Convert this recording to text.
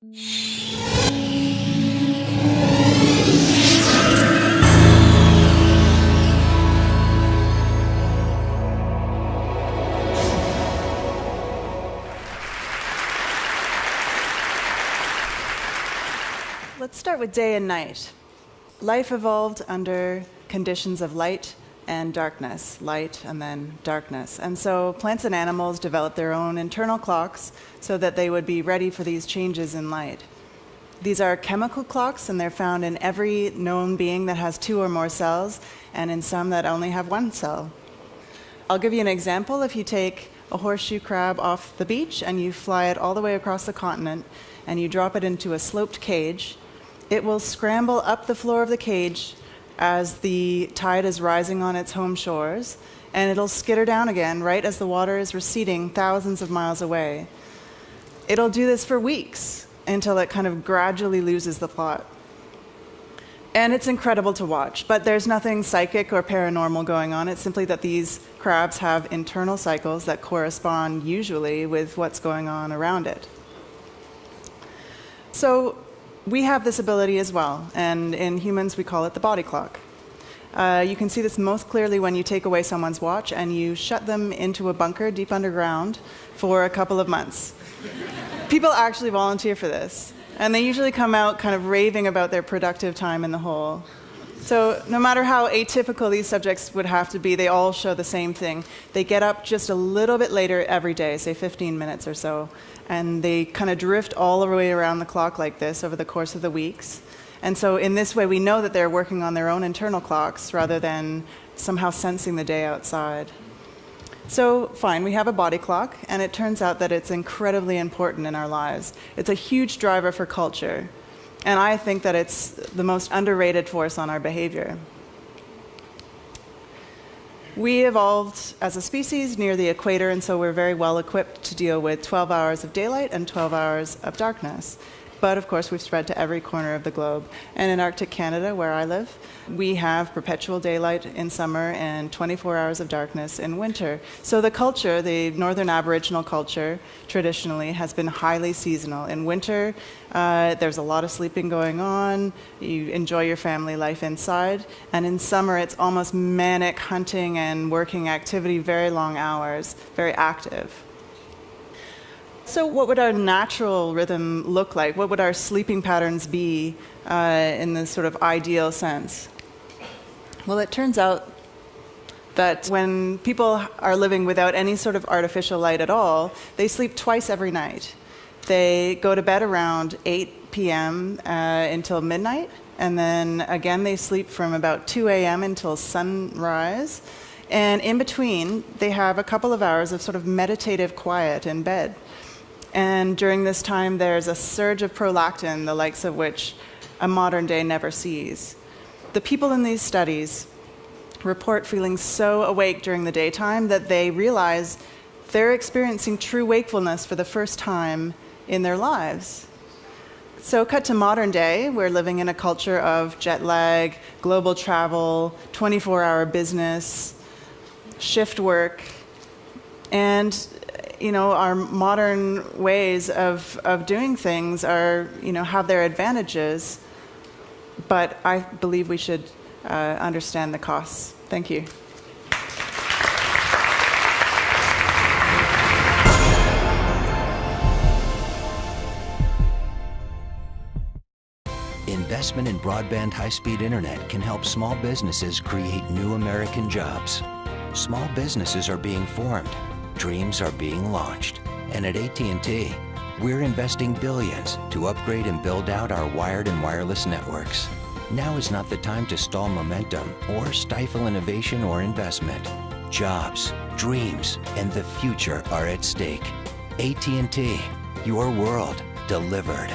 Let's start with day and night. Life evolved under conditions of light and darkness, light and then darkness. And so plants and animals developed their own internal clocks so that they would be ready for these changes in light. These are chemical clocks, and they're found in every known being that has 2 or more cells, and in some that only have 1 cell. I'll give you an example. If you take a horseshoe crab off the beach and you fly it all the way across the continent and you drop it into a sloped cage, it will scramble up the floor of the cage as the tide is rising on its home shores, and it'll skitter down again right as the water is receding thousands of miles away. It'll do this for weeks until it kind of gradually loses the plot. And it's incredible to watch, but there's nothing psychic or paranormal going on. It's simply that these crabs have internal cycles that correspond usually with what's going on around it. So we have this ability as well, and in humans we call it the body clock. You can see this most clearly when you take away someone's watch and you shut them into a bunker deep underground for a couple of months. People actually volunteer for this, and they usually come out kind of raving about their productive time in the hole. So no matter how atypical these subjects would have to be, they all show the same thing. They get up just a little bit later every day, say 15 minutes or so, and they kind of drift all the way around the clock like this over the course of the weeks. And so in this way, we know that they're working on their own internal clocks rather than somehow sensing the day outside. So fine, we have a body clock, and it turns out that it's incredibly important in our lives. It's a huge driver for culture. And I think that it's the most underrated force on our behavior. We evolved as a species near the equator, and so we're very well equipped to deal with 12 hours of daylight and 12 hours of darkness. But of course, we've spread to every corner of the globe. And in Arctic Canada, where I live, we have perpetual daylight in summer and 24 hours of darkness in winter. So the culture, the northern Aboriginal culture, traditionally has been highly seasonal. In winter, there's a lot of sleeping going on. You enjoy your family life inside. And in summer, it's almost manic hunting and working activity, very long hours, very active. So what would our natural rhythm look like? What would our sleeping patterns be in this sort of ideal sense? Well, it turns out that when people are living without any sort of artificial light at all, they sleep twice every night. They go to bed around 8 p.m. Until midnight, and then again they sleep from about 2 a.m. until sunrise. And in between, they have a couple of hours of sort of meditative quiet in bed. And during this time, there's a surge of prolactin, the likes of which a modern day never sees. The people in these studies report feeling so awake during the daytime that they realize they're experiencing true wakefulness for the first time in their lives. So cut to modern day, we're living in a culture of jet lag, global travel, 24-hour business, shift work, and our modern ways of doing things are, have their advantages, but I believe we should understand the costs. Thank you. Investment in broadband high-speed internet can help small businesses create new American jobs. Small businesses are being formed. Dreams are being launched. And at AT&T, we're investing billions to upgrade and build out our wired and wireless networks. Now is not the time to stall momentum or stifle innovation or investment. Jobs, dreams, and the future are at stake. AT&T, your world delivered.